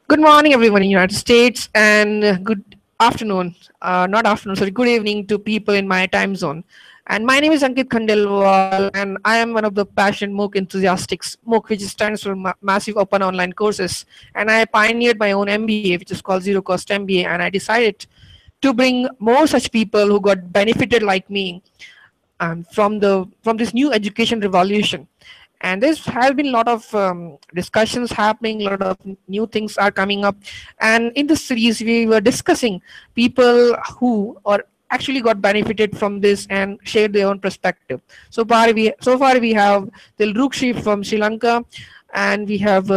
Good morning, everyone in the United States, and good afternoon, not afternoon, sorry, good evening to people in my time zone. And my name is Ankit Khandelwal, and I am one of the passionate MOOC enthusiasts. MOOC, which stands for Massive Open Online Courses, and I pioneered my own MBA, which is called Zero Cost MBA, and I decided to bring more such people who got benefited like me from this new education revolution. And there's has been a lot of discussions happening, a lot of new things are coming up, and in this series we were discussing people who or actually got benefited from this and shared their own perspective. So far we have Dilrukshi from Sri Lanka, and we have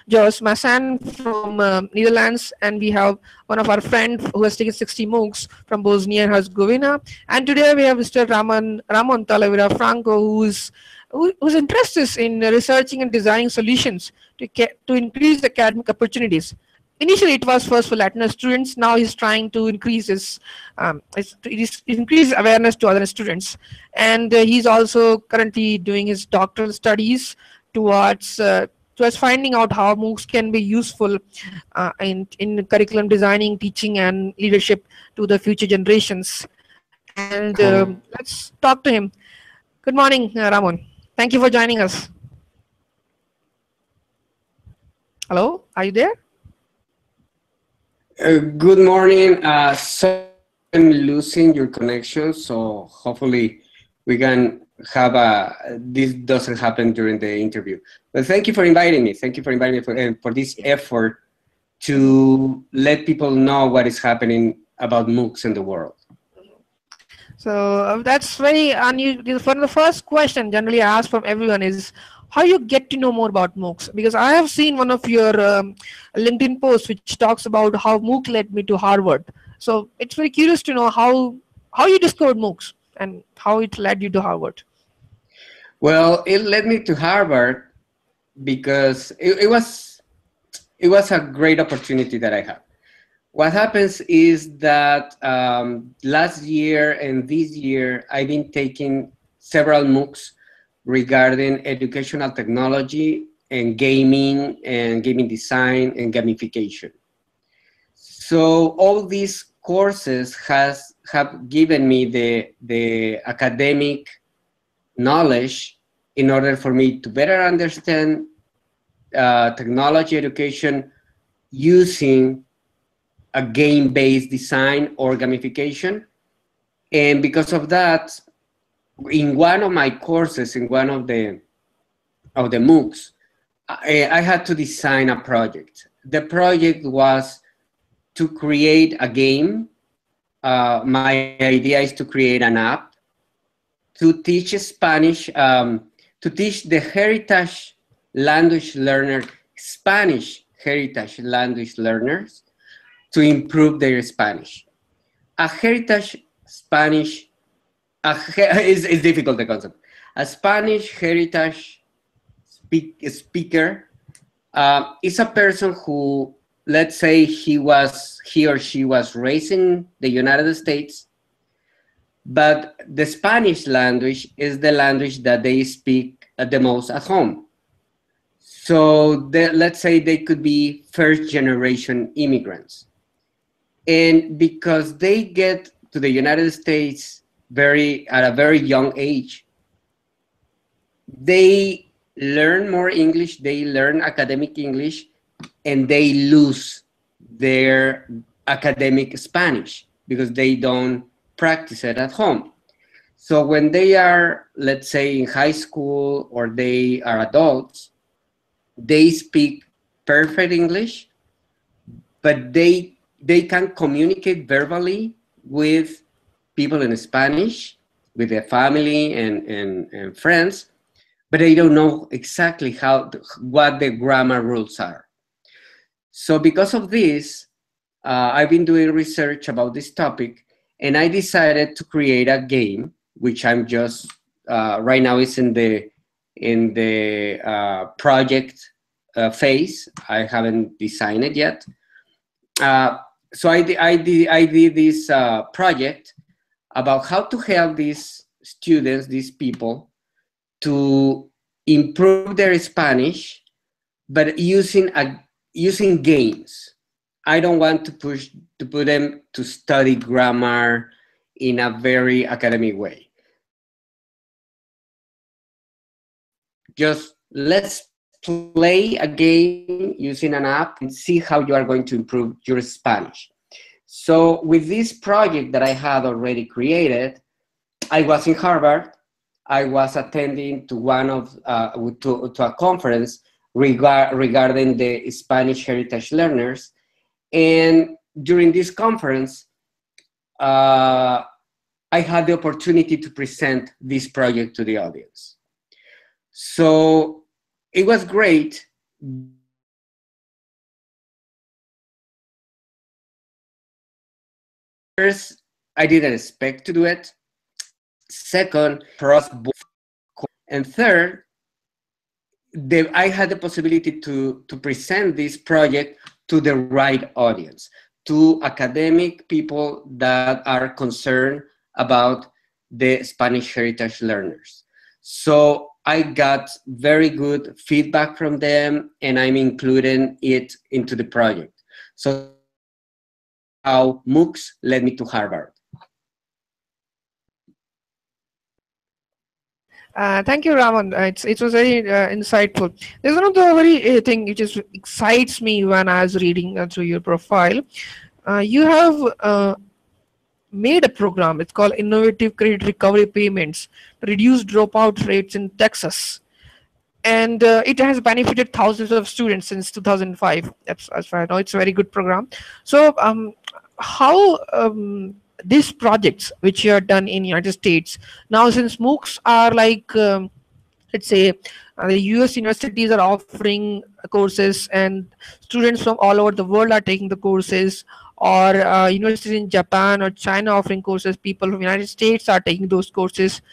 Jos Massan from Netherlands, and we have one of our friends who has taken 60 MOOCs from Bosnia and Herzegovina. And today we have Mr. Ramon Talavera Franco, whose interest is in researching and designing solutions to increase academic opportunities. Initially, it was first for Latino students. Now he's trying to increase awareness to other students, and he's also currently doing his doctoral studies towards towards finding out how MOOCs can be useful in curriculum designing, teaching, and leadership to the future generations. And let's talk to him. Good morning, Ramon. Thank you for joining us. Hello, are you there? Good morning. So I'm losing your connection, so hopefully we can have this doesn't happen during the interview. But thank you for inviting me. Thank you for inviting me for this effort to let people know what is happening about MOOCs in the world. So that's very unusual. For the first question, generally asked from everyone is how you get to know more about MOOCs. Because I have seen one of your LinkedIn posts which talks about how MOOC led me to Harvard. So it's very curious to know how you discovered MOOCs and how it led you to Harvard. Well, it led me to Harvard because it was a great opportunity that I had. What happens is that last year and this year, I've been taking several MOOCs regarding educational technology and gaming design and gamification. So all these courses have given me the academic knowledge in order for me to better understand technology education using a game-based design or gamification. And because of that, in one of my courses, in one of the MOOCs, I had to design a project. The project was to create a game. My idea is to create an app to teach Spanish, to teach the heritage language learner, Spanish heritage language learners, to improve their Spanish. A heritage Spanish is difficult, the concept. A Spanish heritage speaker is a person who, let's say he or she was raised in the United States, but the Spanish language is the language that they speak the most at home. So let's say they could be first generation immigrants. And because they get to the United States at a very young age, they learn more English, they learn academic English, and they lose their academic Spanish because they don't practice it at home. So when they are, let's say, in high school or they are adults, they speak perfect English, but they can communicate verbally with people in Spanish, with their family and friends, but they don't know exactly what the grammar rules are. So because of this, I've been doing research about this topic, and I decided to create a game, which I'm just right now is in the project phase. I haven't designed it yet. So I did this project about how to help these students, these people, to improve their Spanish, but using using games. I don't want to put them to study grammar in a very academic way. Just let's play a game using an app and see how you are going to improve your Spanish. So with this project that I had already created, I was in Harvard. I was attending to one of to a conference regarding the Spanish heritage learners, and during this conference, I had the opportunity to present this project to the audience. So it was great. First, I didn't expect to do it. Second, cross both. And third, I had the possibility to present this project to the right audience, to academic people that are concerned about the Spanish heritage learners. So I got very good feedback from them, and I'm including it into the project. So how MOOCs led me to Harvard. Thank you, Ramon. It was very insightful. There's one of the very thing which just excites me when I was reading through your profile. You have made a program. It's called Innovative Credit Recovery Payments to reduce dropout rates in Texas, and it has benefited thousands of students since 2005. As far as I know, it's a very good program. So, how these projects which you have done in United States now, since MOOCs are like let's say the US universities are offering courses and students from all over the world are taking the courses, or universities in Japan or China offering courses, people from United States are taking those courses.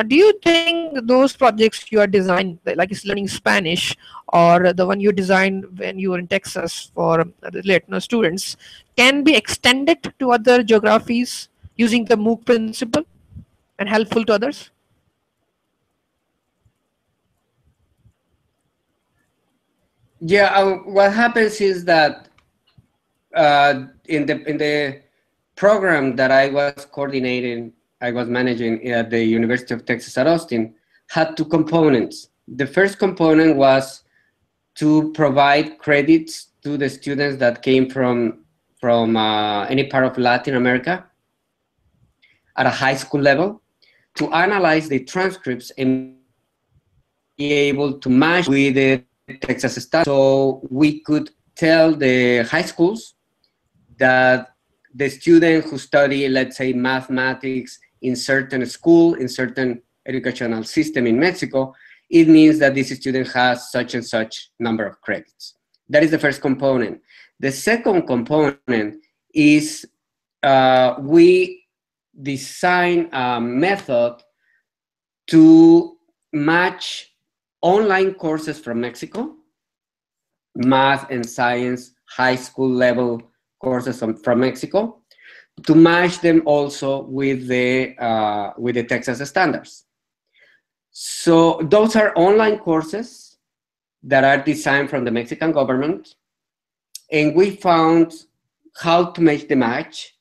Do you think those projects you are designed, like it's learning Spanish, or the one you designed when you were in Texas for the Latino students, can be extended to other geographies using the MOOC principle and helpful to others? Yeah, what happens is that in the program that I was coordinating, I was managing at the University of Texas at Austin, had two components. The first component was to provide credits to the students that came from any part of Latin America at a high school level, to analyze the transcripts and be able to match with the Texas standards. So we could tell the high schools that the student who study, let's say, mathematics in certain school, in certain educational system in Mexico, it means that this student has such and such number of credits. That is the first component. The second component is we design a method to match online courses from Mexico, math and science, high school level courses from Mexico, to match them also with the Texas standards. So those are online courses that are designed from the Mexican government, and we found how to make the match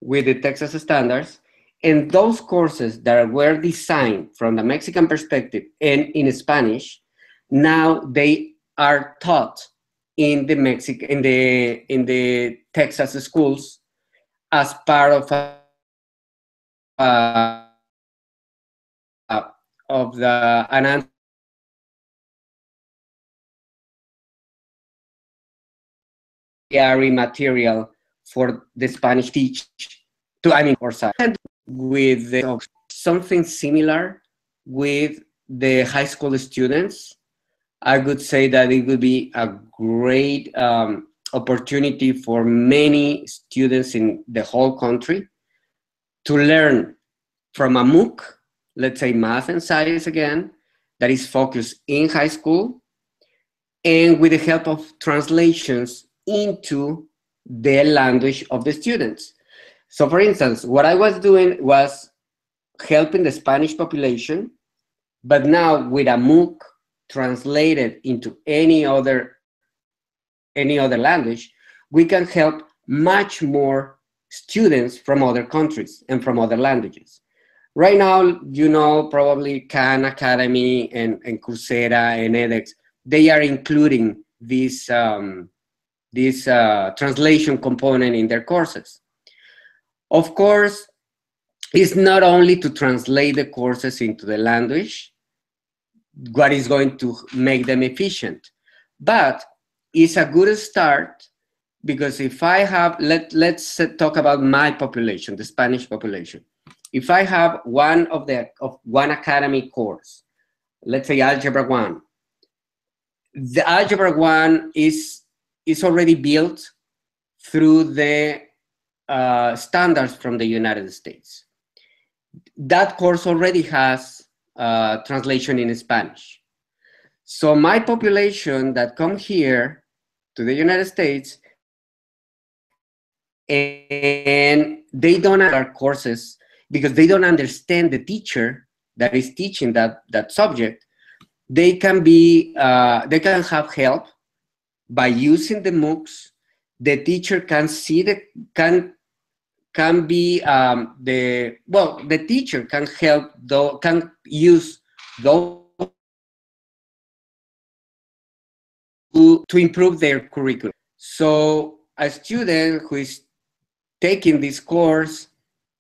with the Texas standards. And those courses that were designed from the Mexican perspective and in Spanish, now they are taught in the Texas schools as part of an ancillary material for the Spanish teach or side. And with something similar with the high school students, I would say that it would be a great opportunity for many students in the whole country to learn from a MOOC, let's say math and science again, that is focused in high school, and with the help of translations into the language of the students. So for instance, what I was doing was helping the Spanish population, but now with a MOOC translated into any other any other language, we can help much more students from other countries and from other languages. Right now, you know, probably Khan Academy and Coursera and edX, they are including this, translation component in their courses. Of course, it's not only to translate the courses into the language, what is going to make them efficient, but it's a good start, because if I have, let's talk about my population, the Spanish population. If I have one academic course, let's say Algebra 1, the Algebra 1 is already built through the standards from the United States. That course already has translation in Spanish. So my population that come here to the United States and they don't have our courses because they don't understand the teacher that is teaching that subject, they can have help by using the MOOCs. The teacher can see the teacher can help, can use those to improve their curriculum. So a student who is taking this course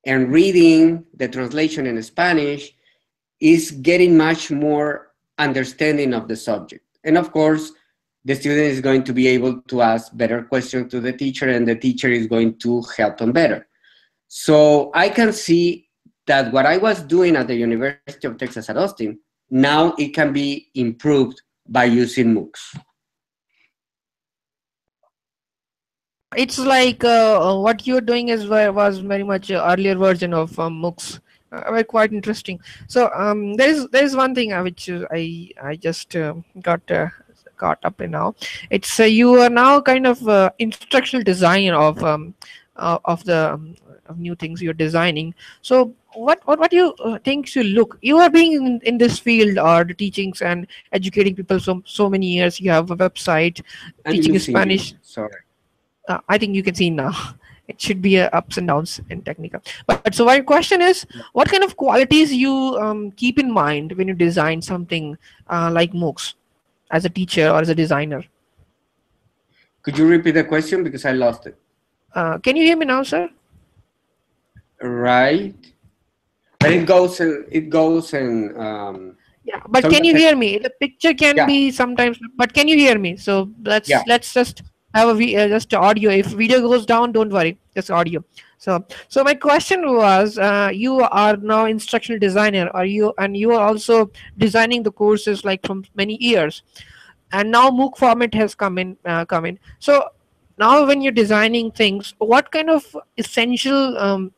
and reading the translation in Spanish is getting much more understanding of the subject. And of course, the student is going to be able to ask better questions to the teacher, and the teacher is going to help them better. So I can see that what I was doing at the University of Texas at Austin, now it can be improved by using MOOCs. It's like what you're doing was very much earlier version of MOOCs. Were quite interesting. So there's one thing which I just got caught up in now. It's you are now kind of instructional design of new things you're designing. So what do you think you are being in this field or the teachings and educating people so many years. You have a website teaching Spanish. Sorry. I think you can see now. It should be ups and downs in technical. But so my question is, what kind of qualities you keep in mind when you design something like MOOCs as a teacher or as a designer? Could you repeat the question, because I lost it? Can you hear me now, sir? Right. But it goes and yeah, but can you hear me? The picture can be sometimes, but can you hear me? So let's just have a just audio. If video goes down, don't worry, just audio. So my question was, you are now instructional designer, you are also designing the courses like from many years, and now MOOC format has come in. So now when you're designing things, what kind of essential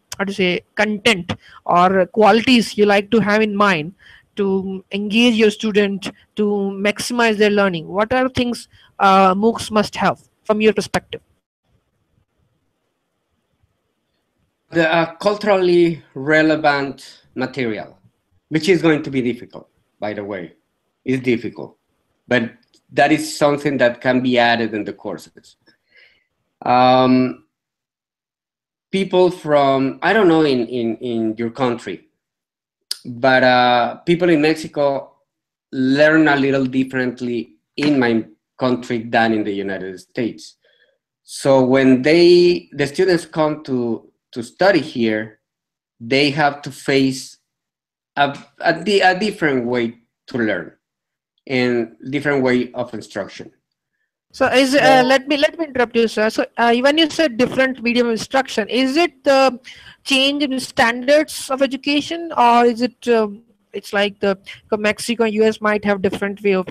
content or qualities you like to have in mind to engage your student, to maximize their learning? What are things MOOCs must have from your perspective? The culturally relevant material, which is going to be difficult, by the way. It's difficult, but that is something that can be added in the courses. People from, I don't know in your country, but people in Mexico learn a little differently in my country than in the United States. So when the students come to study here, they have to face a different way to learn and different way of instruction. So let me interrupt you, sir. So when you said different medium of instruction, is it the change in standards of education, or is it it's like the Mexico and US might have different way of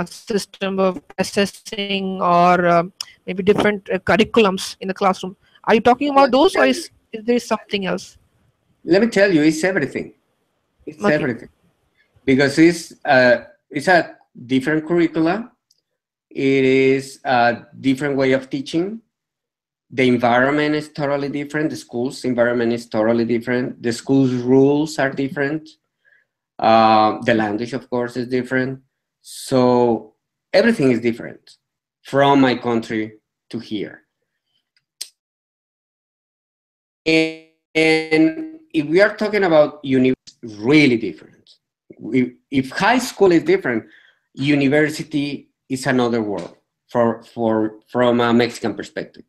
system of assessing, or maybe different curriculums in the classroom? Are you talking about those, or is there something else? Let me tell you, it's everything. It's everything, because it's a different curricula. It is a different way of teaching. The environment is totally different. The school's environment is totally different. The school's rules are different. The language, of course, is different. So everything is different. from my country to here. And if we are talking about university, really different. If high school is different, university is another world from a Mexican perspective.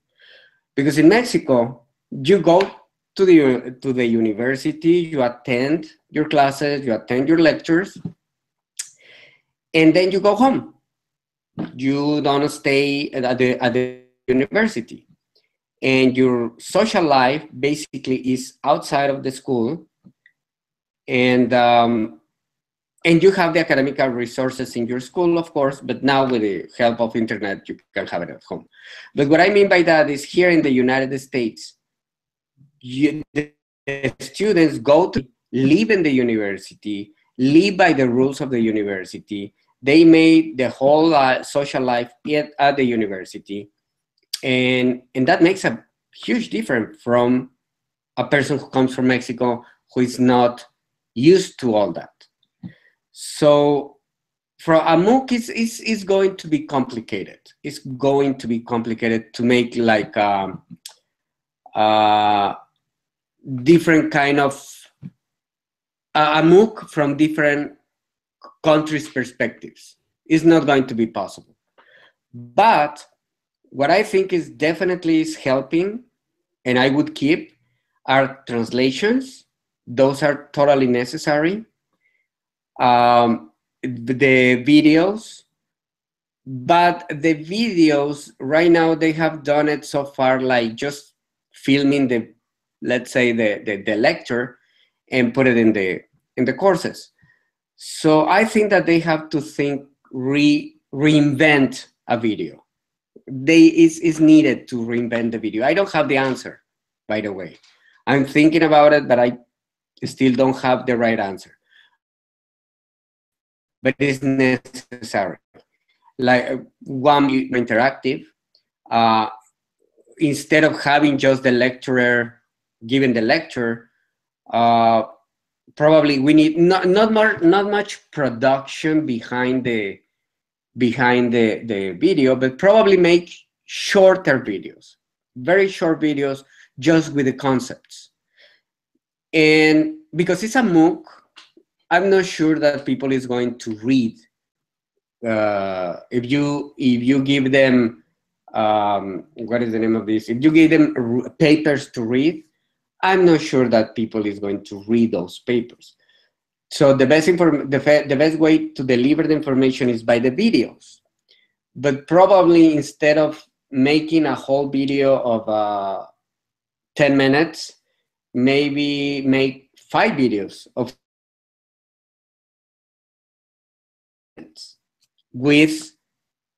Because in Mexico, you go to the university, you attend your classes, you attend your lectures, and then you go home. You don't stay at the university. And your social life basically is outside of the school, and you have the academic resources in your school, of course, but now with the help of internet, you can have it at home. But what I mean by that is here in the United States, the students go to live in the university, live by the rules of the university. They made the whole social life at the university. And that makes a huge difference from a person who comes from Mexico who is not used to all that. So for a MOOC, it's going to be complicated. It's going to be complicated to make like different kind of a MOOC from different countries' perspectives. It's not going to be possible. But what I think is definitely is helping, and I would keep, are translations. Those are totally necessary. The videos, but the videos right now, they have done it so far like just filming the, let's say the lecture and put it in the courses. So I think that they have to think reinvent a video. Is needed to reinvent the video. I don't have the answer, by the way. I'm thinking about it, but I still don't have the right answer. But it's necessary. Like one interactive, instead of having just the lecturer giving the lecture, probably we need not much production behind the video, but probably make shorter videos, very short videos, just with the concepts. And because it's a MOOC, I'm not sure that people is going to read. If you give them, what is the name of this? If you give them papers to read, I'm not sure that people is going to read those papers. So the best way to deliver the information is by the videos. But probably instead of making a whole video of 10 minutes, maybe make 5 videos of with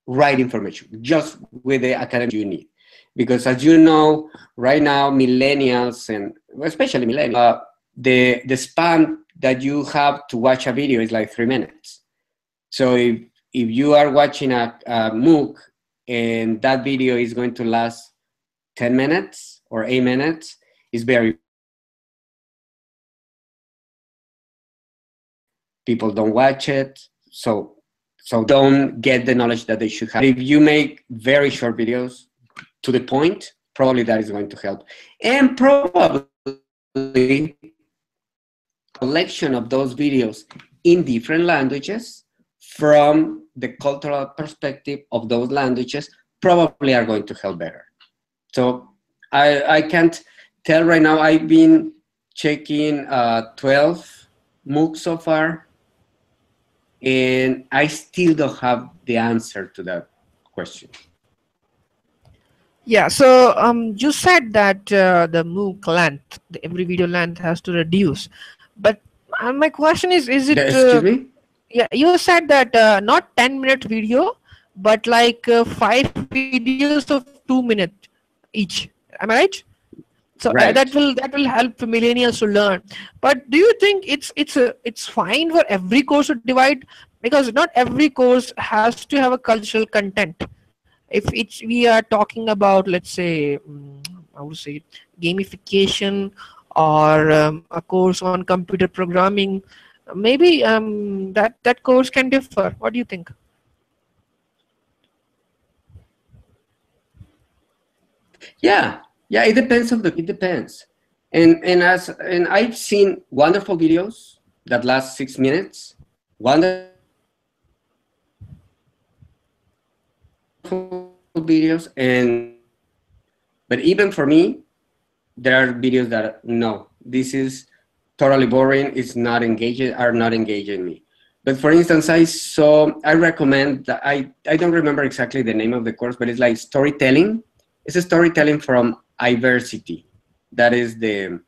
right information, just with the academic you need. Because as you know, right now, millennials, and especially millennials, the span that you have to watch a video is like 3 minutes. So if you are watching a MOOC and that video is going to last 10 minutes or 8 minutes, it's very, people don't watch it, so don't get the knowledge that they should have. If you make very short videos to the point, probably that is going to help. And probably collection of those videos in different languages from the cultural perspective of those languages probably are going to help better. So I can't tell right now. I've been checking 12 MOOCs so far, and I still don't have the answer to that question. Yeah, so you said that the MOOC length, every video length has to reduce. But my question is it... Excuse me? Yeah, you said that not 10-minute video, but like 5 videos of 2 minutes each. Am I right? So Right. that will help millennials to learn. But do you think it's fine for every course to divide? Because not every course has to have a cultural content. If we are talking about, let's say, I would say gamification, or a course on computer programming, maybe that course can differ. What do you think? Yeah, it depends. And I've seen wonderful videos that last 6 minutes, wonderful videos, but even for me, there are videos that no, this is totally boring. It's not engaging, are not engaging me. But for instance, I recommend that I don't remember exactly the name of the course, but it's like storytelling. It's a storytelling from iVersity. That is the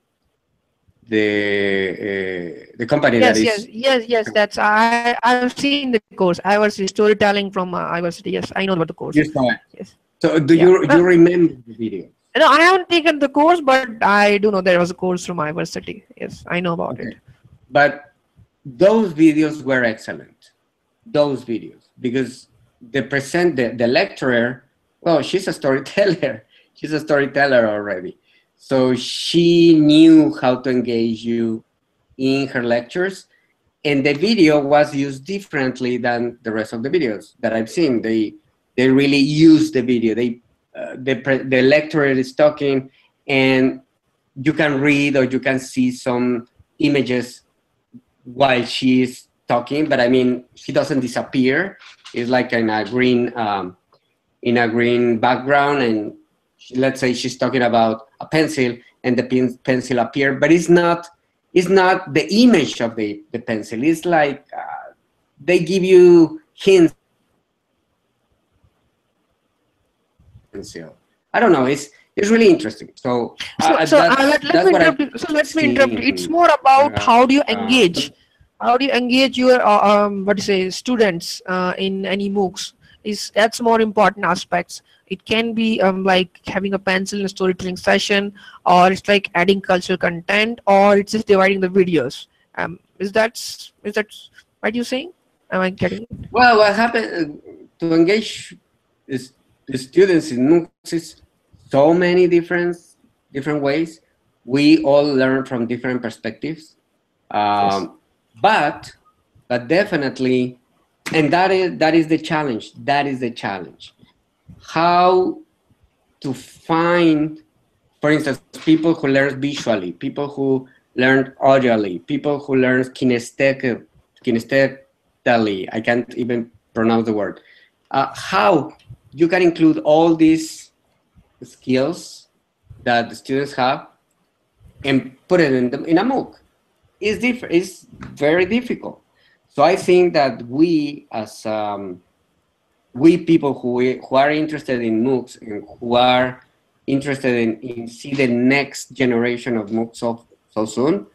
company that Yes, yes, is. yes, yes. That's I've seen the course. I was storytelling from University. Yes, I know about the course. You saw it. Yes. So do Yeah. you remember the video? No, I haven't taken the course, but I do know there was a course from University. Yes, I know about it. Okay, but those videos were excellent. Those videos, because the lecturer, well, she's a storyteller. She's a storyteller already, so she knew how to engage you in her lectures, and the video was used differently than the rest of the videos that I've seen. They really use the video. The lecturer is talking, and you can read or you can see some images while she's talking, but I mean, she doesn't disappear. It's like in a green background, and let's say she's talking about a pencil, and the pencil appear, but it's not the image of the pencil. It's like they give you hints. Pencil. I don't know. It's really interesting. So Let that's me what I've interrupt you. So let me interrupt you. It's seen. more about Uh, how do you uh, engage? How do you engage your what do you say students in any MOOCs? Is that's more important aspects. It can be like having a pencil in a storytelling session, or it's like adding cultural content, or it's just dividing the videos. Is that what you're saying? Am I getting it? well, what happened to engage is the students in MOOCs is so many different ways. We all learn from different perspectives, Yes. um, but definitely, and that is the challenge. That is the challenge. How to find, for instance, people who learn visually, people who learn audibly, people who learn kinesthetically. I can't even pronounce the word. How you can include all these skills that the students have and put it in a MOOC. It's different. It's very difficult. So I think that we people who are interested in MOOCs and who are interested in see the next generation of MOOCs so soon,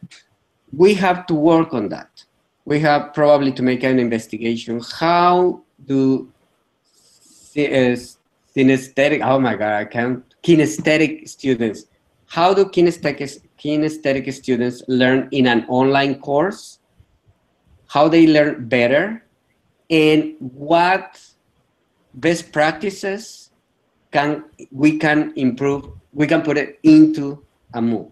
we have to work on that. We have probably to make an investigation. How do kinesthetic, oh my God, I can't, kinesthetic students, how do kinesthetic students learn in an online course? How they learn better? And what best practices we can improve, we can put it into a MOOC?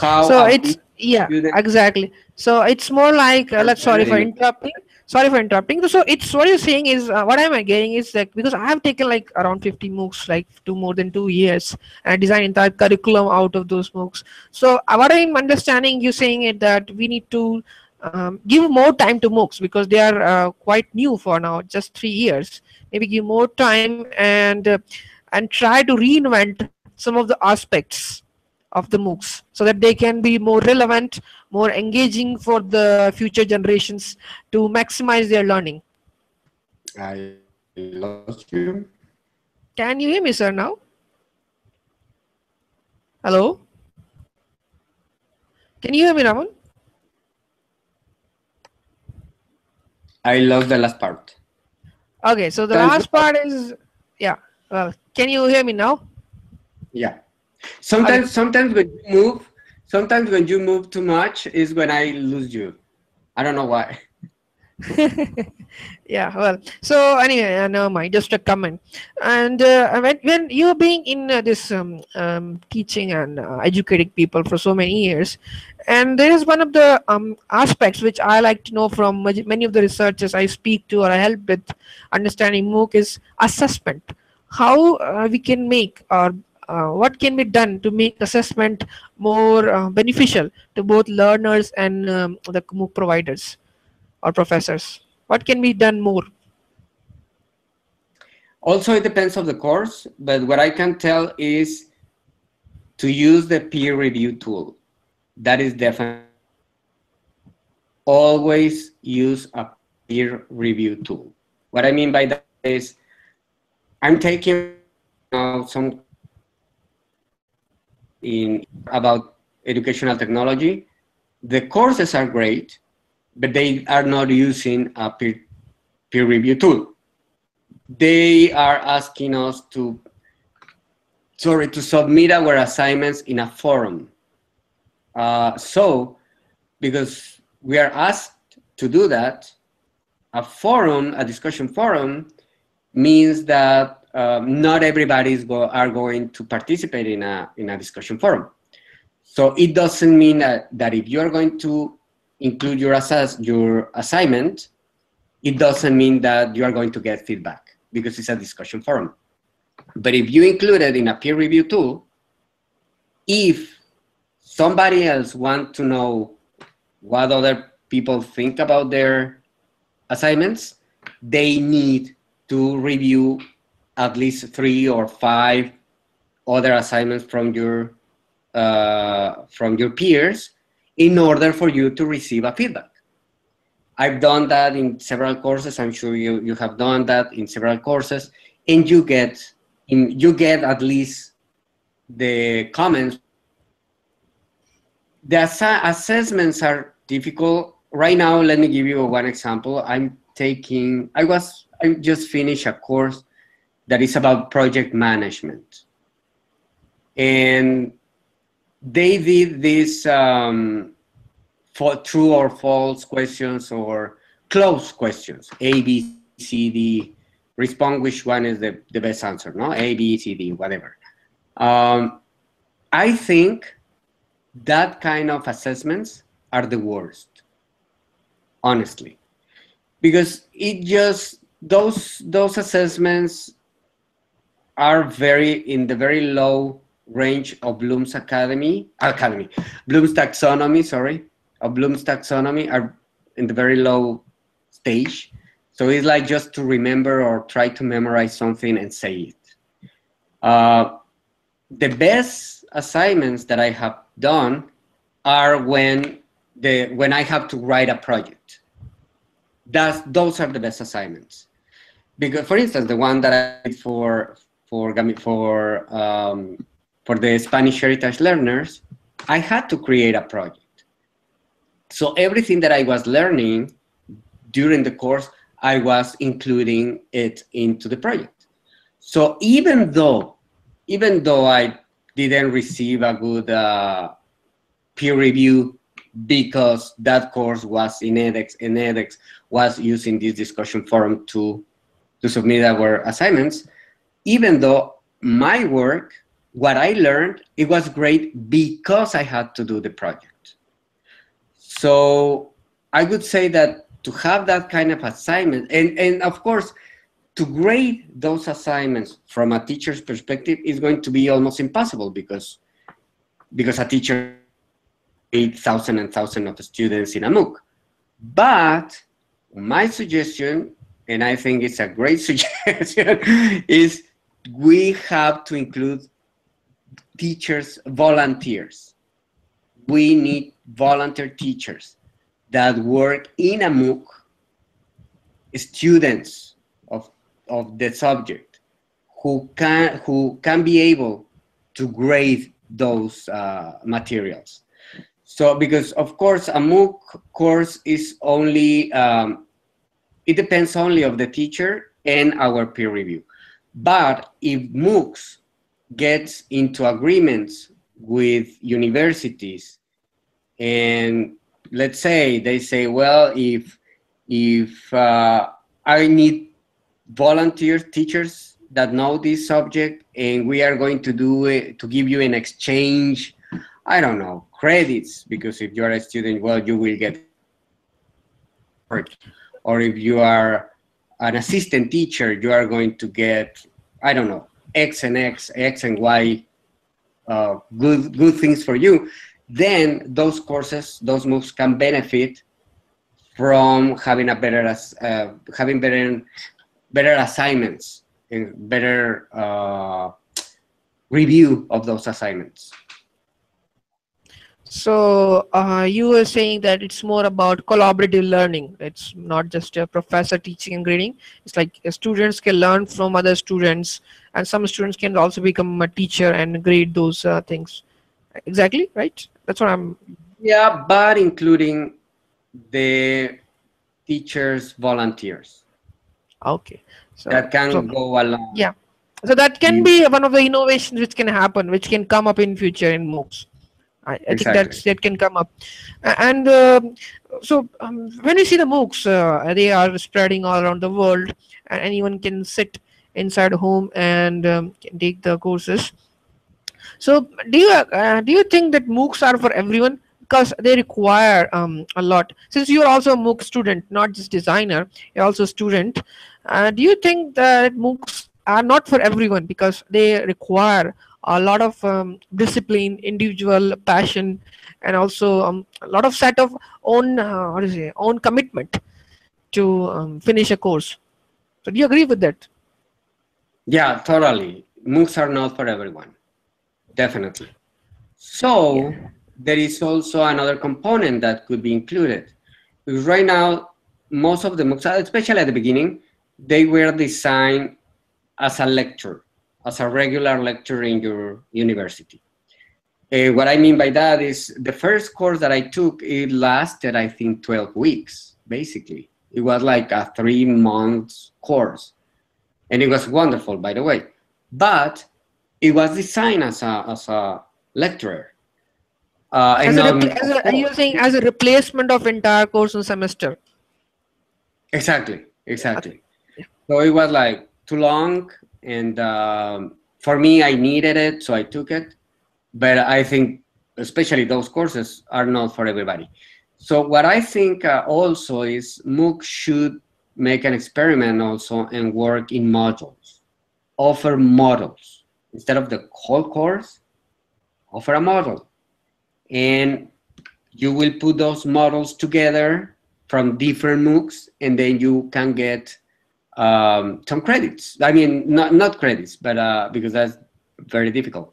How So a it's, yeah, student exactly. So it's more like learn let's better sorry for in interrupting. Sorry for interrupting. So it's what you're saying is what am I getting is like, because I have taken like around 50 MOOCs like to more than 2 years and design entire curriculum out of those MOOCs. So what I'm understanding you saying it that we need to give more time to MOOCs because they are quite new for now, just 3 years. Maybe give more time and try to reinvent some of the aspects of the MOOCs so that they can be more relevant, more engaging for the future generations to maximize their learning. I lost you. Can you hear me, sir, now? Hello? Can you hear me, Ramon? I lost the last part. Okay, so the Thanks. last part is, yeah. Well, can you hear me now? Yeah. Okay. Sometimes when you move too much is when I lose you. I don't know why. Yeah, well, so anyway, never mind, just a comment. And when you're being in this teaching and educating people for so many years, and there is one of the aspects which I like to know from many of the researchers I speak to or I help with understanding MOOC is assessment. How we can make or What can be done to make assessment more beneficial to both learners and the MOOC providers or professors? What can be done more? Also, it depends on the course, but what I can tell is to use the peer review tool. That is definitely always use a peer review tool. What I mean by that is I'm taking some in about educational technology. The courses are great, but they are not using a peer review tool. They are asking us to submit our assignments in a forum. So because we are asked to do that, a forum, a discussion forum, means that not everybody are going to participate in a discussion forum. So it doesn't mean that if you are going to include your assignment, it doesn't mean that you are going to get feedback because it's a discussion forum. But if you include it in a peer review tool, if somebody else wants to know what other people think about their assignments, they need to review at least 3 or 5 other assignments from your peers in order for you to receive a feedback. I've done that in several courses. I'm sure you have done that in several courses, and you get at least the comments. The assessments are difficult. Right now, let me give you one example. I just finished a course that is about project management. And they did this for true or false questions or closed questions, A, B, C, D, respond which one is the best answer, no? A, B, C, D, whatever. I think that kind of assessments are the worst, honestly, because those assessments are in the very low range of Bloom's Bloom's taxonomy are in the very low stage. So it's like just to remember or try to memorize something and say it. The best assignments that I have done are when I have to write a project. Those are the best assignments. Because, for instance, the one that I did for the Spanish heritage learners, I had to create a project. So everything that I was learning during the course, I was including it into the project. So even though I didn't receive a good peer review because that course was in edX, and edX was using this discussion forum to submit our assignments, even though my work, what I learned, it was great because I had to do the project. So I would say that to have that kind of assignment, and of course, to grade those assignments from a teacher's perspective is going to be almost impossible because a teacher 8,000 and thousands of students in a MOOC. But my suggestion, and I think it's a great suggestion, is we have to include teachers, volunteers. We need volunteer teachers that work in a MOOC, students of the subject who can be able to grade those materials. So because of course a MOOC course is only, it depends only of the teacher and our peer review. But if MOOCs gets into agreements with universities, and let's say they say, well, if I need volunteer teachers that know this subject, and we are going to do it to give you an exchange, I don't know, credits, because if you are a student, well, you will get, or if you are an assistant teacher, you are going to get, I don't know, X and Y good things for you, then those courses, those MOOCs can benefit from having a having better assignments and better review of those assignments. So you were saying that it's more about collaborative learning. It's not just a professor teaching and grading. It's like students can learn from other students, and some students can also become a teacher and grade those things. Exactly, right? That's what I'm. Yeah, but including the teachers, volunteers Okay. So that can go along. yeah. So that can be one of the innovations which can happen, which can come up in future in MOOCs. I think Exactly. that can come up, and so when we see the MOOCs, they are spreading all around the world, and anyone can sit inside home and can take the courses. So do you think that MOOCs are for everyone because they require a lot? Since you are also a MOOC student, not just designer, you're also a student. Do you think that MOOCs are not for everyone because they require a lot of discipline, individual passion, and also a lot of set of own what is it, own commitment to finish a course? So do you agree with that? Yeah, totally. MOOCs are not for everyone, definitely. Yeah. So there is also another component that could be included. Because right now, most of the MOOCs, especially at the beginning, they were designed as a lecture, as a regular lecture in your university. What I mean by that is the first course that I took, it lasted, I think, 12 weeks, basically. It was like a 3-month course. And it was wonderful, by the way. But it was designed as a lecturer. And As a, not are you saying as a replacement of entire course and semester? exactly, Okay. exactly. Yeah. So it was like too long, and for me, I needed it, so I took it. But I think, especially those courses, are not for everybody. So what I think also is MOOC should make an experiment also and work in modules, offer models instead of the whole course. Offer a model, and you will put those models together from different MOOCs, and then you can get some credits. I mean, not credits, but because that's very difficult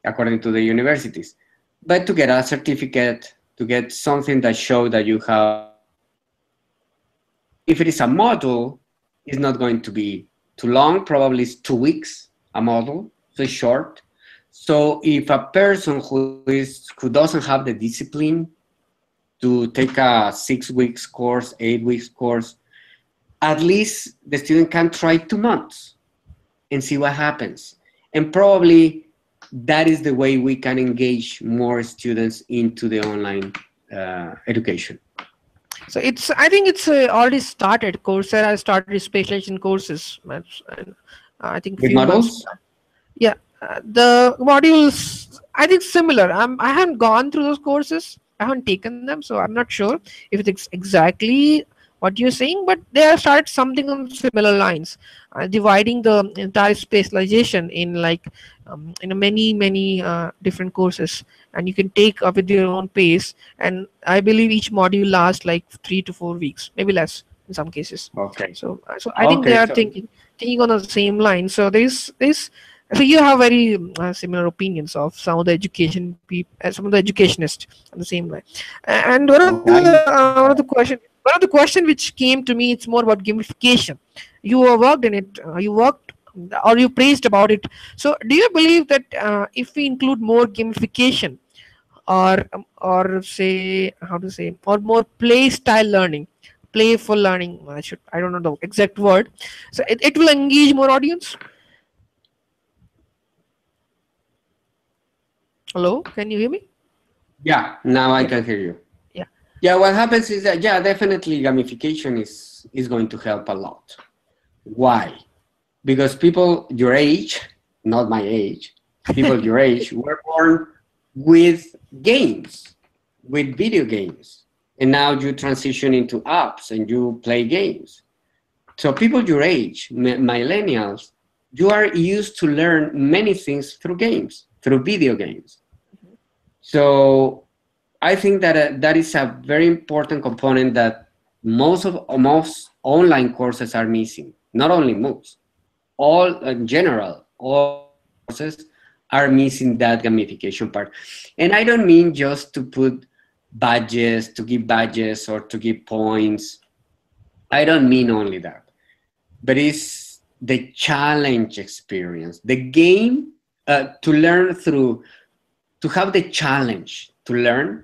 according to the universities. But to get a certificate, to get something that show that you have if it is a module, it's not going to be too long. Probably it's 2 weeks a module, so it's short. So if a person who doesn't have the discipline to take a 6 weeks course, 8 weeks course, at least the student can try 2 months and see what happens. And probably that is the way we can engage more students into the online education. So it's I think it's already started. Coursera has started specialization courses. I think With few months. models? Yeah, the modules I think similar. I haven't gone through those courses. I haven't taken them, so I'm not sure if it's exactly what you're saying. But they have started something on similar lines, dividing the entire specialization in like many different courses, and you can take with your own pace. And I believe each module lasts like 3 to 4 weeks, maybe less in some cases. Okay. So I think they Okay. are So thinking on the same line. So there's so you have very similar opinions of some of the education people, some of the educationists on the same line. And okay. one of the question which came to me, it's more about gamification. You worked in it. You worked or you praised about it. So do you believe that if we include more gamification or say how to say or more play style learning, playful learning, I don't know the exact word, so it will engage more audience? Hello, can you hear me? Yeah, now I Yeah, can hear you. yeah. Yeah, what happens is that, yeah, definitely gamification is going to help a lot. Why? Because people your age, not my age, people your age were born with games, with video games. And now you transition into apps and you play games. So people your age, millennials, you are used to learn many things through games, through video games. So I think that that is a very important component that most online courses are missing. Not only MOOCs, all in general, all courses are missing that gamification part. And I don't mean just to put badges, to give badges or to give points. I don't mean only that, but it's the challenge experience, the game, to learn through, to have the challenge to learn,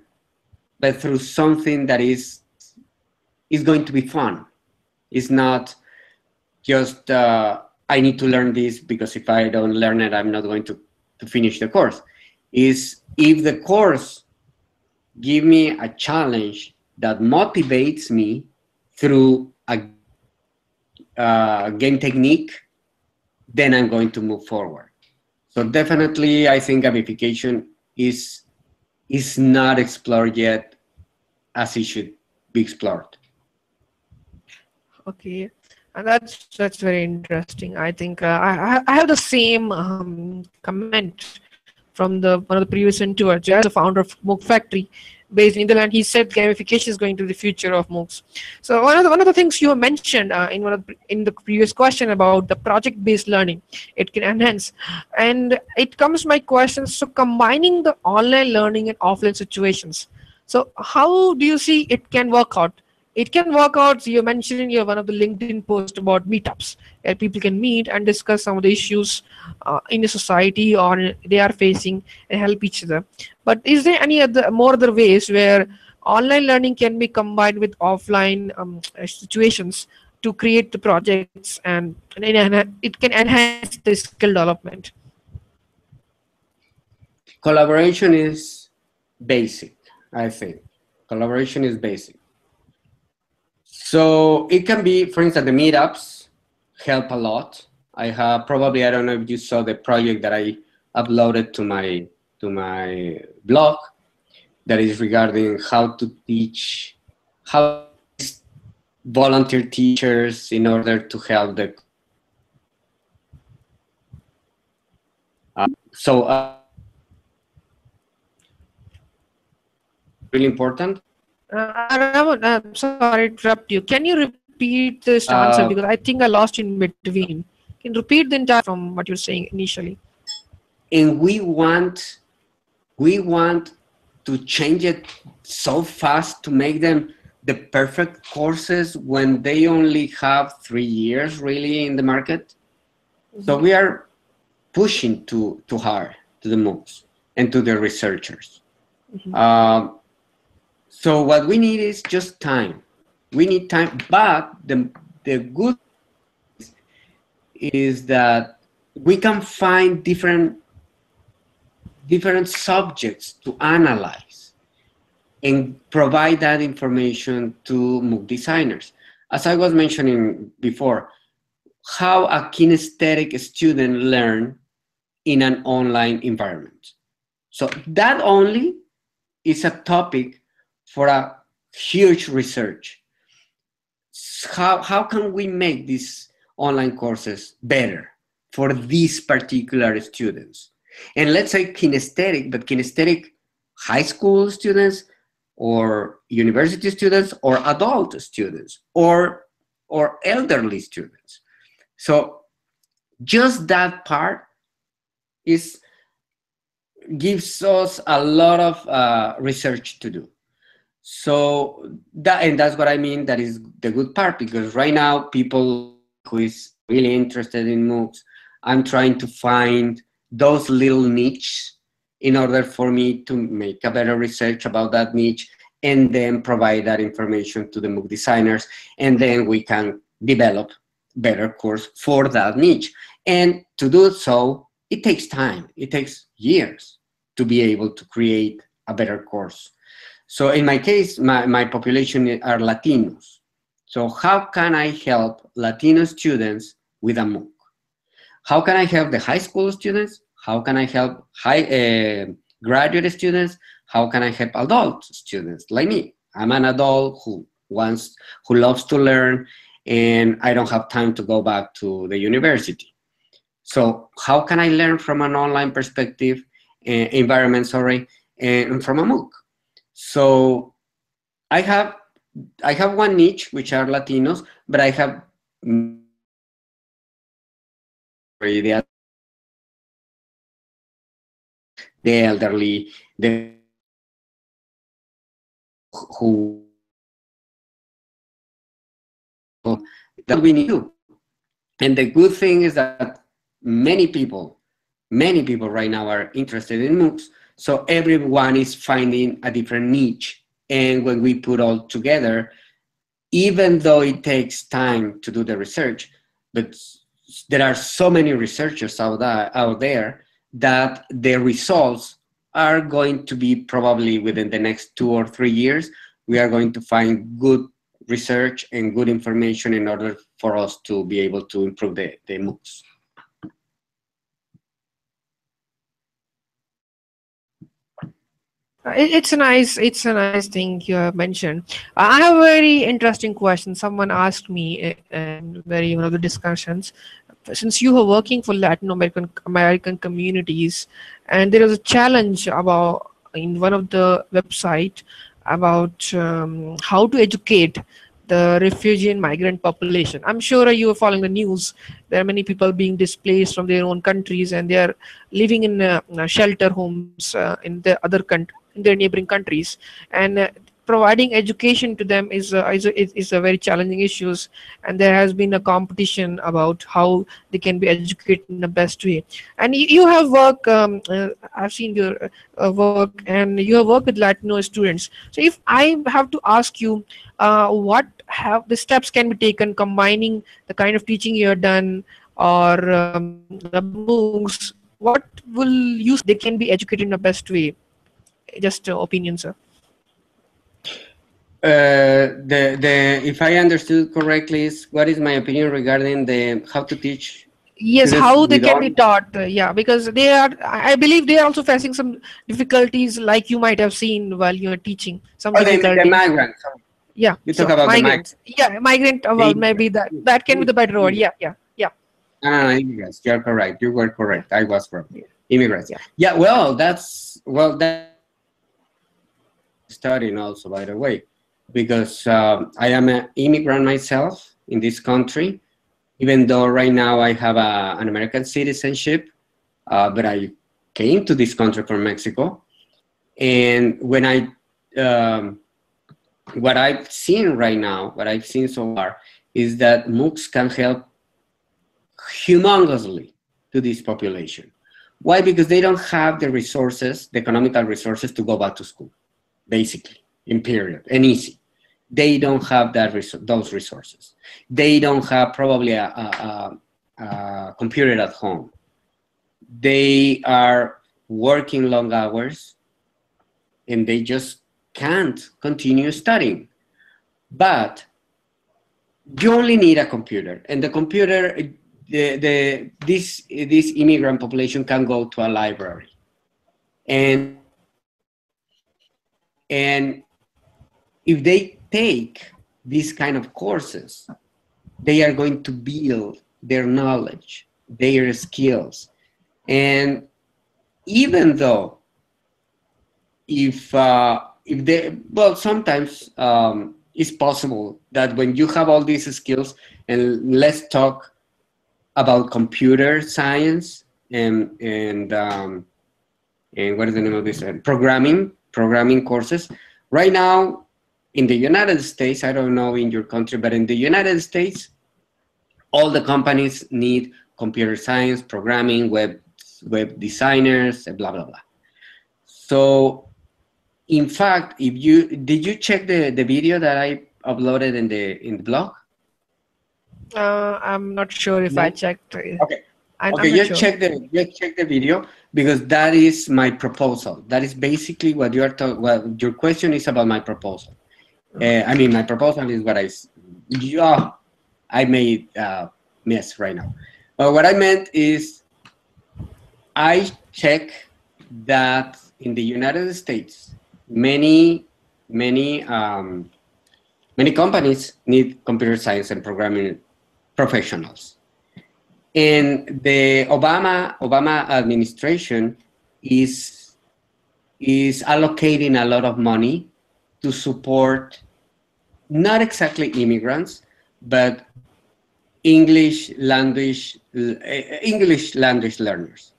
but through something that is going to be fun. It's not just I need to learn this because if I don't learn it, I'm not going to finish the course. Is if the course give me a challenge that motivates me through a game technique, then I'm going to move forward. So definitely, I think gamification is not explored yet as it should be explored. Okay, and that's very interesting. I think I have the same comment from the one of the previous interviewer, Jazz, the founder of MOOC Factory, based in Netherlands. He said gamification is going to be the future of MOOCs. So one of the things you mentioned in the previous question about the project-based learning, it can enhance, and it comes to my question. So combining the online learning and offline situations. So how do you see it can work out? It can work out. So you mentioned in your one of the LinkedIn post about meetups, where people can meet and discuss some of the issues in the society or they are facing and help each other. But is there any other ways where online learning can be combined with offline situations to create the projects and it can enhance the skill development? Collaboration is basic, I think. Collaboration is basic. So it can be, for instance, the meetups help a lot. I don't know if you saw the project that I uploaded to my blog that is regarding how to teach, how volunteer teachers in order to help the really important. Ramón, sorry to interrupt you. Can you repeat this answer because I think I lost in between. Can you repeat the entire from what you were saying initially? And we want to change it so fast to make them the perfect courses when they only have 3 years really in the market. Mm-hmm. So we are pushing too hard to the MOOCs and to the researchers. Mm-hmm. So what we need is just time. We need time, but the good is that we can find different subjects to analyze and provide that information to MOOC designers. As I was mentioning before, how a kinesthetic student learn in an online environment. So that only is a topic for a huge research. How can we make these online courses better for these particular students? And let's say kinesthetic, but kinesthetic high school students or university students or adult students or elderly students. So just that part gives us a lot of research to do. So that's what I mean. That is the good part, because right now people who is really interested in MOOCs, I'm trying to find those little niches in order for me to make a better research about that niche and then provide that information to the MOOC designers, and then we can develop better course for that niche. And to do so, it takes time. It takes years to be able to create a better course. So in my case, my population are Latinos. So how can I help Latino students with a MOOC? How can I help the high school students? How can I help graduate students? How can I help adult students like me? I'm an adult who loves to learn, and I don't have time to go back to the university. So how can I learn from an online perspective environment, sorry, and from a MOOC. So I have one niche, which are Latinos, but I have the elderly, the who that we need to. And the good thing is that many people right now are interested in MOOCs. So everyone is finding a different niche. And when we put all together, even though it takes time to do the research, but there are so many researchers out there that the results are going to be probably within the next 2 or 3 years. We are going to find good research and good information in order for us to be able to improve the MOOCs. It's a nice thing you have mentioned. I have a very interesting question. Someone asked me in very one of the discussions, since you are working for Latin American communities, and there is a challenge about in one of the website about how to educate the refugee and migrant population. I'm sure you are following the news. There are many people being displaced from their own countries, and they are living in shelter homes in the other in their neighboring countries, and providing education to them is a very challenging issues. And there has been a competition about how they can be educated in the best way. And you have work. I've seen your work, and you have worked with Latino students. So if I have to ask you, what have the steps can be taken combining the kind of teaching you have done, or about MOOCs, what will you say they can be educated in the best way? Just opinion, sir. If I understood correctly, is what is my opinion regarding the how to teach Yes, students how they with can all be taught. Yeah, because they are, I believe they are also facing some difficulties, like you might have seen while you are teaching, some oh, the difficulties. migrants. Yeah, You talk so about the migrants. Yeah, migrant. Well, maybe that can be the better word. Yeah, yeah, yeah. No, immigrants. You're correct. You were correct. I was wrong. Yeah. Immigrants. Yeah. Yeah. Well, that studying also, by the way, because I am an immigrant myself in this country. Even though right now I have an American citizenship, but I came to this country from Mexico. And when what I've seen right now, what I've seen so far, is that MOOCs can help humongously to this population. Why? Because they don't have the resources, the economical resources to go back to school, basically, in period, and easy. They don't have those resources. They don't have probably a computer at home. They are working long hours, and they just can't continue studying. But you only need a computer, and the computer, this immigrant population can go to a library, and if they take these kind of courses, they are going to build their knowledge, their skills. And even though if they, well, sometimes it's possible that when you have all these skills, and let's talk about computer science and what is the name of this, programming courses. Right now in the United States, I don't know in your country, but in the United States, all the companies need computer science, programming, web designers, blah blah blah. So in fact, did you check the video that I uploaded in the blog? I'm not sure if No? I checked. Okay. I'm Okay, not sure. just check the video, because that is my proposal. That is basically what you are talking. Well, your question is about my proposal. I mean, my proposal is what I made mess right now. What I meant is, I check that in the United States, many companies need computer science and programming professionals. In the Obama administration, is is allocating a lot of money to support not exactly immigrants, but English language learners.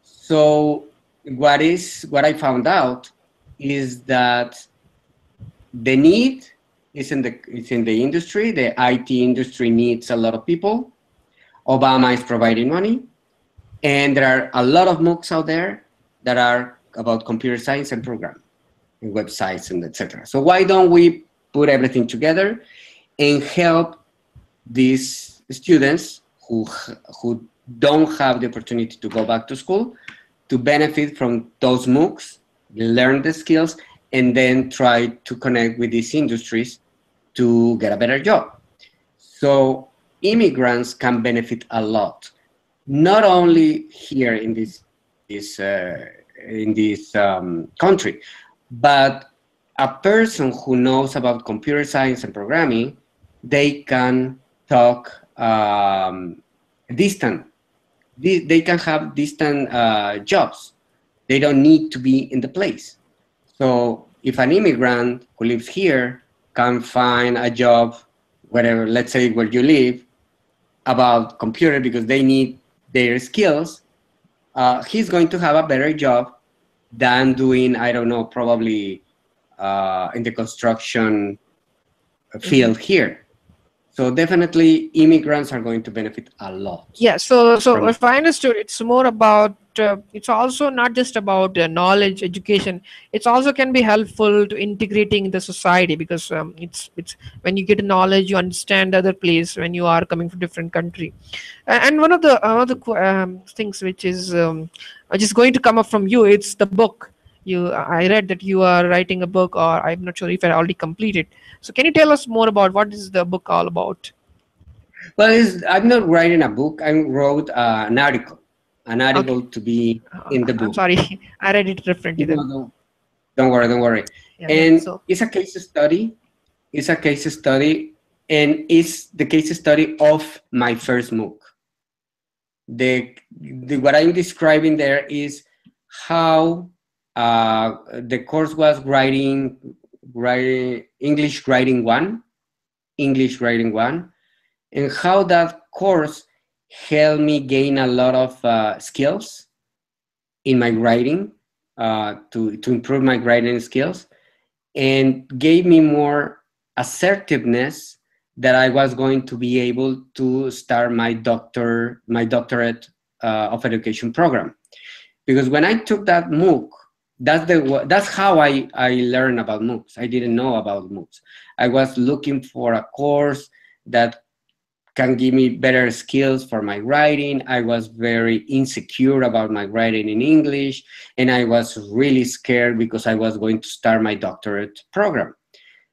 So what I found out is that the need is in the industry. The IT industry needs a lot of people. Obama is providing money, and there are a lot of MOOCs out there that are about computer science and programming and websites and etc. So why don't we put everything together and help these students who don't have the opportunity to go back to school to benefit from those MOOCs, learn the skills, and then try to connect with these industries to get a better job. So immigrants can benefit a lot, not only here in this country, but a person who knows about computer science and programming, they can talk distant. They can have distant jobs. They don't need to be in the place. So if an immigrant who lives here can find a job, whatever, let's say where you live, about computer because they need their skills, he's going to have a better job than doing, I don't know, probably in the construction field here. So definitely immigrants are going to benefit a lot. Yeah, so if I understood, it's more about it's also not just about knowledge education. It's also can be helpful to integrating the society, because it's when you get knowledge, you understand other place when you are coming from different country. And one of the things which is going to come up from you, it's the book. I read that you are writing a book, or I'm not sure if I already completed. So can you tell us more about what is the book all about? Well, I'm not writing a book. I wrote an Okay. article to be in the I'm book. sorry, I read it differently then. No, don't worry, don't worry. Yeah, yeah. And So it's a case study. It's a case study, and it's the case study of my first MOOC. What I'm describing there is how the course was English writing one, and how that course helped me gain a lot of skills in my writing, to improve my writing skills, and gave me more assertiveness that I was going to be able to start my doctorate of education program. Because when I took that MOOC, that's how I learned about MOOCs. I didn't know about MOOCs. I was looking for a course that can give me better skills for my writing. I was very insecure about my writing in English, and I was really scared because I was going to start my doctorate program.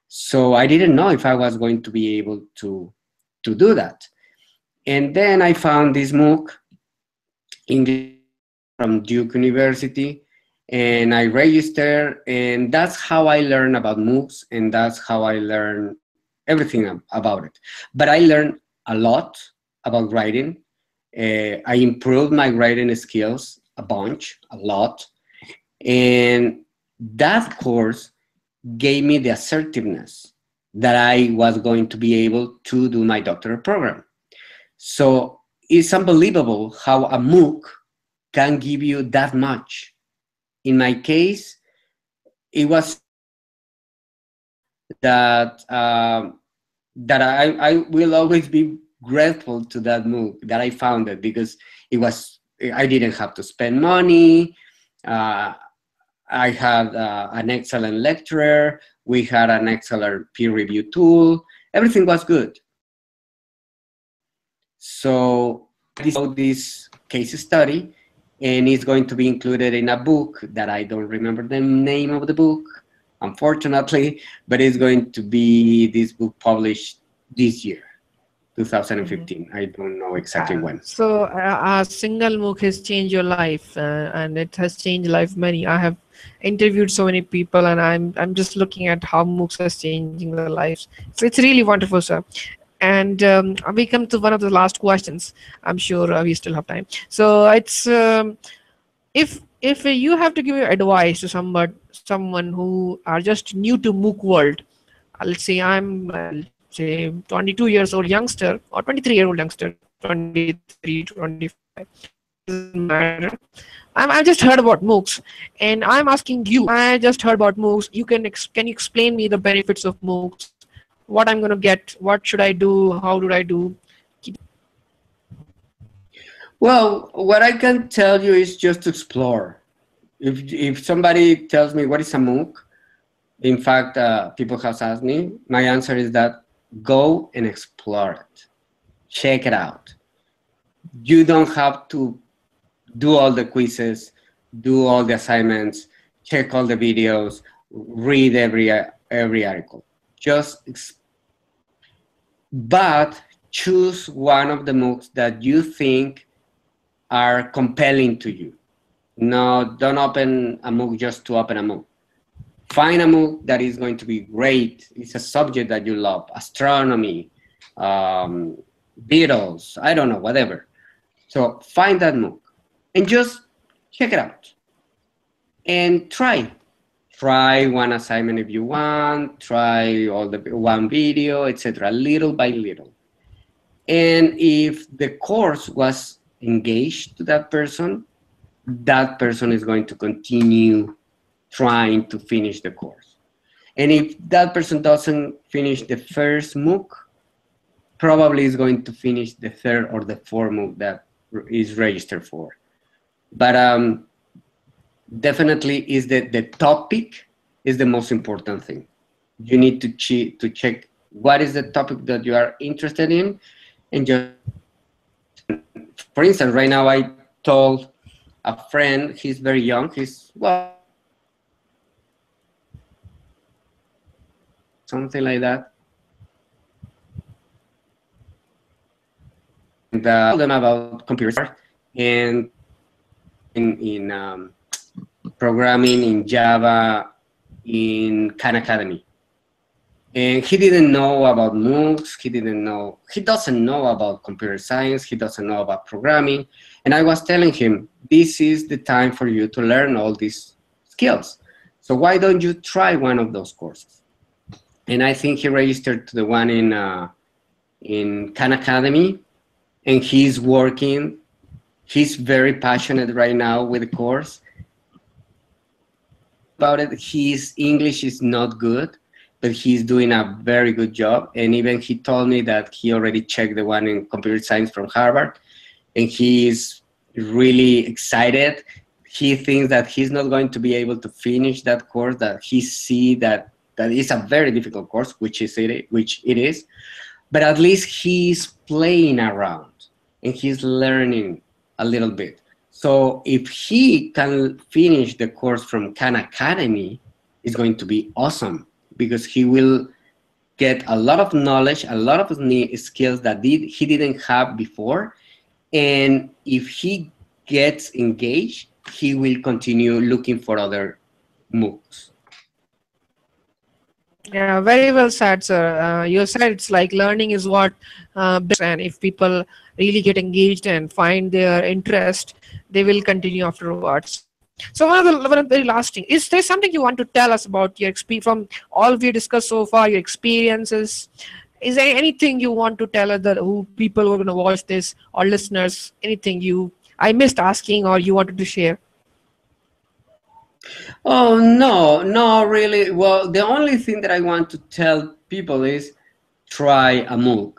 So I didn't know if I was going to be able to do that. And then I found this MOOC, English from Duke University, and I registered, and that's how I learned about MOOCs, and that's how I learned everything about it. But I learned a lot about writing. I improved my writing skills a lot. And that course gave me the assertiveness that I was going to be able to do my doctorate program. So it's unbelievable how a MOOC can give you that much. In my case, it was that that I will always be grateful to that MOOC that I found it, because I didn't have to spend money. I had an excellent lecturer. We had an excellent peer review tool. Everything was good. So I decided this case study, and it's going to be included in a book that I don't remember the name of the book, unfortunately, but it's going to be this book published this year, 2015. I don't know exactly when. So a single MOOC has changed your life, and it has changed life many. I have interviewed so many people, and I'm just looking at how MOOCs has changing their lives. So it's really wonderful, sir. And we come to one of the last questions. I'm sure we still have time. So it's if if you have to give your advice to someone who are just new to MOOC world, let's say I'm let's say 22 years old youngster or 23-year-old youngster, 23 to 25, doesn't matter. I just heard about MOOCs, and I'm asking you. I just heard about MOOCs. Can you explain me the benefits of MOOCs? What I'm gonna get? What should I do? How do I do? Well, what I can tell you is just to explore. If somebody tells me what is a MOOC, in fact, people have asked me, my answer is that go and explore it. Check it out. You don't have to do all the quizzes, do all the assignments, check all the videos, read every article. But choose one of the MOOCs that you think are compelling to you. No, don't open a MOOC just to open a MOOC. Find a MOOC that is going to be great. It's a subject that you love, astronomy, Beatles, I don't know, whatever. So find that MOOC and just check it out and try. Try one assignment if you want, try one video, etc., little by little. And if the course was engaged to that person is going to continue trying to finish the course. And if that person doesn't finish the first MOOC, probably is going to finish the third or the fourth MOOC that is registered for. But definitely is the topic is the most important thing. You need to check what is the topic that you are interested in, and just, for instance, right now I told a friend, he's very young, he's, well, something like that. And told them about computers and in programming in Java in Khan Academy. And he didn't know about MOOCs, he doesn't know about computer science, he doesn't know about programming. And I was telling him, this is the time for you to learn all these skills. So why don't you try one of those courses? And I think he registered to the one in Khan Academy, and he's working. He's very passionate right now with the course. About it, his English is not good, but he's doing a very good job. And even he told me that he already checked the one in computer science from Harvard, and he is really excited. He thinks that he's not going to be able to finish that course, that he see that is a very difficult course, which it is, but at least he's playing around and he's learning a little bit. So if he can finish the course from Khan Academy, it's going to be awesome, because he will get a lot of knowledge, a lot of skills that he didn't have before. And if he gets engaged, he will continue looking for other MOOCs. Yeah, very well said, sir. You said it's like learning is what and if people really get engaged and find their interest, they will continue afterwards. So one of the very last thing, is there something you want to tell us about your experience from all we discussed so far, your experiences? Is there anything you want to tell us, that who people who are going to watch this, or listeners, anything I missed asking or you wanted to share? Oh, no, not really. Well, the only thing that I want to tell people is try a MOOC.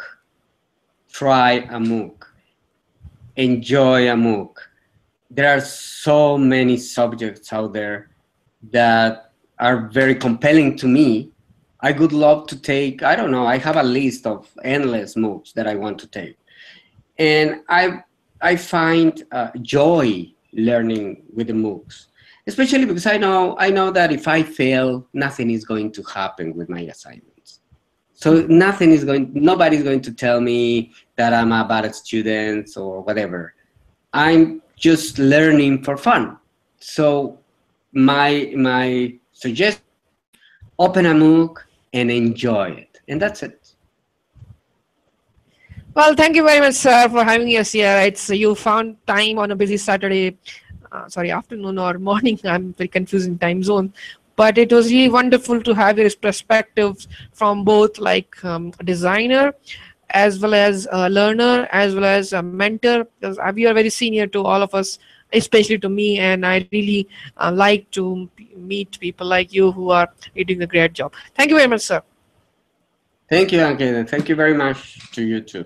Try a MOOC. Enjoy a MOOC. There are so many subjects out there that are very compelling to me. I would love to take, I don't know, I have a list of endless MOOCs that I want to take. And I find joy learning with the MOOCs. Especially because I know that if I fail, nothing is going to happen with my assignments. So nobody's going to tell me that I'm a bad student or whatever. I'm just learning for fun. So my suggestion, open a MOOC and enjoy it. And that's it. Well, thank you very much, sir, for having us here. You found time on a busy Saturday sorry, afternoon or morning. I'm very confused in time zone. But it was really wonderful to have your perspectives from both like a designer as well as a learner as well as a mentor, because you are very senior to all of us, especially to me, and I really like to meet people like you who are doing a great job. Thank you very much, sir. Thank you, Ankit, and thank you very much to you too.